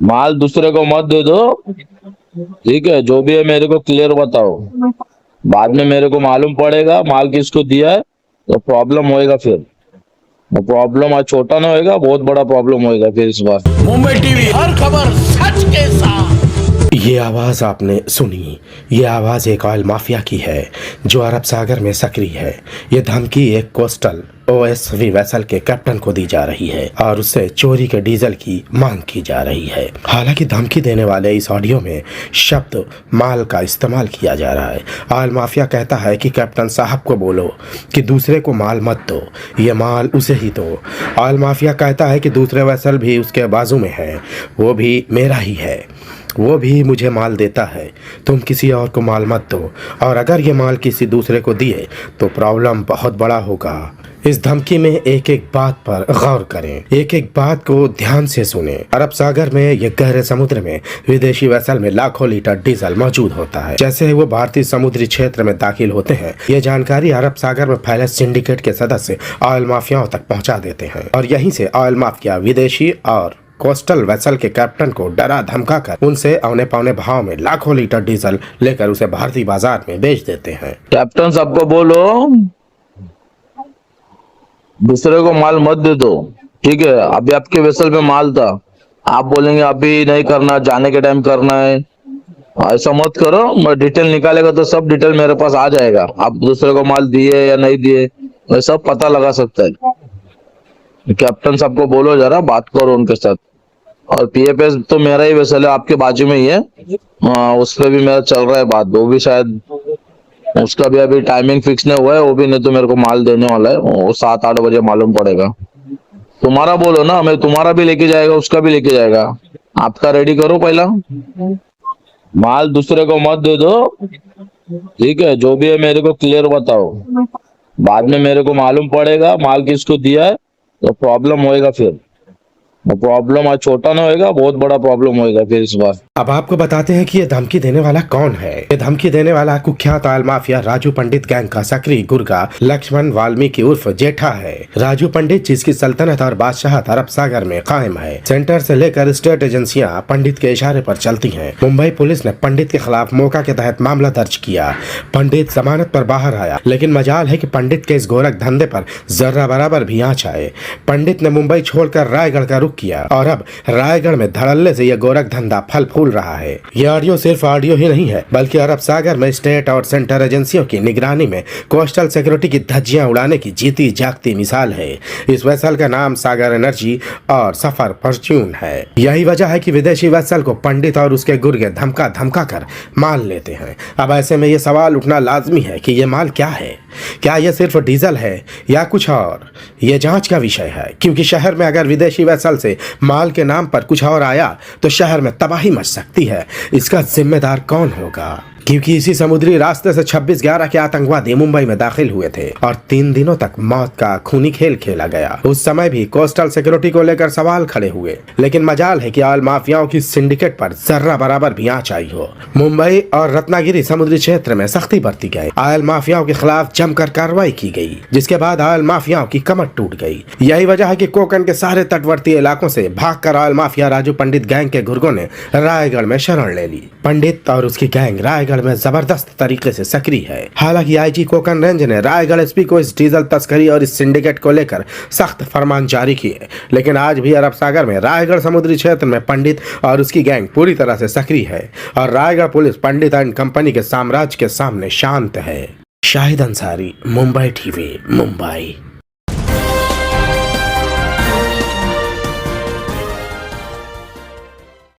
माल दूसरे को मत दे दो। ठीक है, जो भी है मेरे को क्लियर बताओ। बाद में मेरे को मालूम पड़ेगा माल किसको दिया है, तो प्रॉब्लम होएगा फिर। वो प्रॉब्लम आज छोटा ना होएगा, बहुत बड़ा प्रॉब्लम होएगा फिर इस बार। मुंबई टीवी हर खबर सच के साथ। ये आवाज़ आपने सुनी। ये आवाज़ एक ऑयल माफिया की है जो अरब सागर में सक्रिय है। ये धमकी एक कोस्टल ओएसवी वेसल के कैप्टन को दी जा रही है और उससे चोरी के डीजल की मांग की जा रही है। हालांकि धमकी देने वाले इस ऑडियो में शब्द माल का इस्तेमाल किया जा रहा है। ऑयल माफिया कहता है कि कैप्टन साहब को बोलो कि दूसरे को माल मत दो, ये माल उसे ही दो। ऑयल माफिया कहता है कि दूसरे वेसल भी उसके बाजू में है, वो भी मेरा ही है, वो भी मुझे माल देता है, तुम किसी और को माल मत दो, और अगर ये माल किसी दूसरे को दिए तो प्रॉब्लम बहुत बड़ा होगा। इस धमकी में एक एक बात पर गौर करें, एक एक बात को ध्यान से सुने। अरब सागर में ये गहरे समुद्र में विदेशी वेसल में लाखों लीटर डीजल मौजूद होता है। जैसे ही वो भारतीय समुद्री क्षेत्र में दाखिल होते हैं, ये जानकारी अरब सागर में फैले सिंडिकेट के सदस्य ऑयल माफियाओं तक पहुँचा देते हैं और यहीं से ऑयल माफिया विदेशी और कोस्टल वेसल के कैप्टन को डरा धमकाकर उनसे औने पौने भाव में लाखों लीटर डीजल लेकर उसे भारतीय बाजार में बेच देते हैं। कैप्टन सबको बोलो दूसरे को माल मत दे दो। ठीक है, अभी आपके वेसल में माल था, आप बोलेंगे अभी नहीं करना, जाने के टाइम करना है। ऐसा मत करो, मैं डिटेल निकालेगा तो सब डिटेल मेरे पास आ जाएगा। आप दूसरे को माल दिए या नहीं दिए ये सब पता लगा सकता है। कैप्टन सबको बोलो, जरा बात करो उनके साथ। और पीएफएस तो मेरा ही वेसल है, आपके बाजू में ही है। उस पर भी मेरा चल रहा है बात, वो भी शायद उसका भी अभी टाइमिंग फिक्स नहीं हुआ है, वो भी नहीं तो मेरे को माल देने वाला है। वो 7-8 बजे मालूम पड़ेगा। तुम्हारा बोलो ना, मैं तुम्हारा भी लेके जाएगा, उसका भी लेके जाएगा। आपका रेडी करो पहला, माल दूसरे को मत दे दो। ठीक है, जो भी है मेरे को क्लियर बताओ। बाद में मेरे को मालूम पड़ेगा माल किसको दिया है, तो प्रॉब्लम होएगा फिर। प्रॉब्लम आज छोटा ना होएगा, बहुत बड़ा प्रॉब्लम होएगा फिर इस बार। अब आपको बताते हैं कि ये धमकी देने वाला कौन है। ये धमकी देने वाला कुख्यात ऑयल माफिया राजू पंडित गैंग का सक्रिय गुर्गा लक्ष्मण वाल्मीकि उर्फ जेठा है। राजू पंडित, जिसकी सल्तनत और बादशाहत अरब सागर में कायम है। सेंटर से लेकर स्टेट एजेंसियां पंडित के इशारे पर चलती हैं। मुंबई पुलिस ने पंडित के खिलाफ मौका के तहत मामला दर्ज किया। पंडित जमानत पर बाहर आया, लेकिन मजाल है कि पंडित के इस गोरख धंधे पर जर्रा बराबर भी आंच आए। पंडित ने मुंबई छोड़कर रायगढ़ का रुख किया और अब रायगढ़ में धड़ल्ले से यह गोरख धंधा फल फूल रहा है। यह ऑडियो सिर्फ ऑडियो ही नहीं है, बल्कि अरब सागर में स्टेट और सेंटर एजेंसियों की निगरानी में कोस्टल सिक्योरिटी की धज्जियां उड़ाने की जीती जागती मिसाल है। इस वेसल का नाम सागर एनर्जी और सफर फॉर्च्यून है। यही वजह है कि विदेशी वेसल को पंडित और उसके गुर्गे धमका धमका कर माल लेते हैं। अब ऐसे में यह सवाल उठना लाजमी है कि यह माल क्या है। क्या यह सिर्फ डीजल है या कुछ और? यह जांच का विषय है, क्योंकि शहर में अगर विदेशी वेसल से माल के नाम पर कुछ और आया तो शहर में तबाही मच सकती है। इसका जिम्मेदार कौन होगा? क्योंकि इसी समुद्री रास्ते से 26/11 के आतंकवादी मुंबई में दाखिल हुए थे और 3 दिनों तक मौत का खूनी खेल खेला गया। उस समय भी कोस्टल सिक्योरिटी को लेकर सवाल खड़े हुए, लेकिन मजाल है कि ऑयल माफियाओं की सिंडिकेट पर जर्रा बराबर भी आंच आई हो। मुंबई और रत्नागिरी समुद्री क्षेत्र में सख्ती बरती गई। ऑयल माफियाओं के खिलाफ जमकर कार्रवाई की गई, जिसके बाद ऑयल माफियाओं की कमर टूट गई। यही वजह है कि कोकन के सारे तटवर्ती इलाकों से भागकर ऑयल माफिया राजू पंडित गैंग के गुर्गों ने रायगढ़ में शरण ले ली। पंडित और उसकी गैंग रायगढ़ में जबरदस्त तरीके से सक्रिय है। हालांकि आईजी कोकन रेंज ने रायगढ़ एसपी को इस डीजल तस्करी और इस सिंडिकेट को लेकर सख्त फरमान जारी किए, लेकिन आज भी अरब सागर में रायगढ़ समुद्री क्षेत्र में पंडित और उसकी गैंग पूरी तरह से सक्रिय है और Raigarh police Pandit and company के साम्राज्य के सामने शांत है। शाहिद अंसारी, मुंबई टीवी, मुंबई।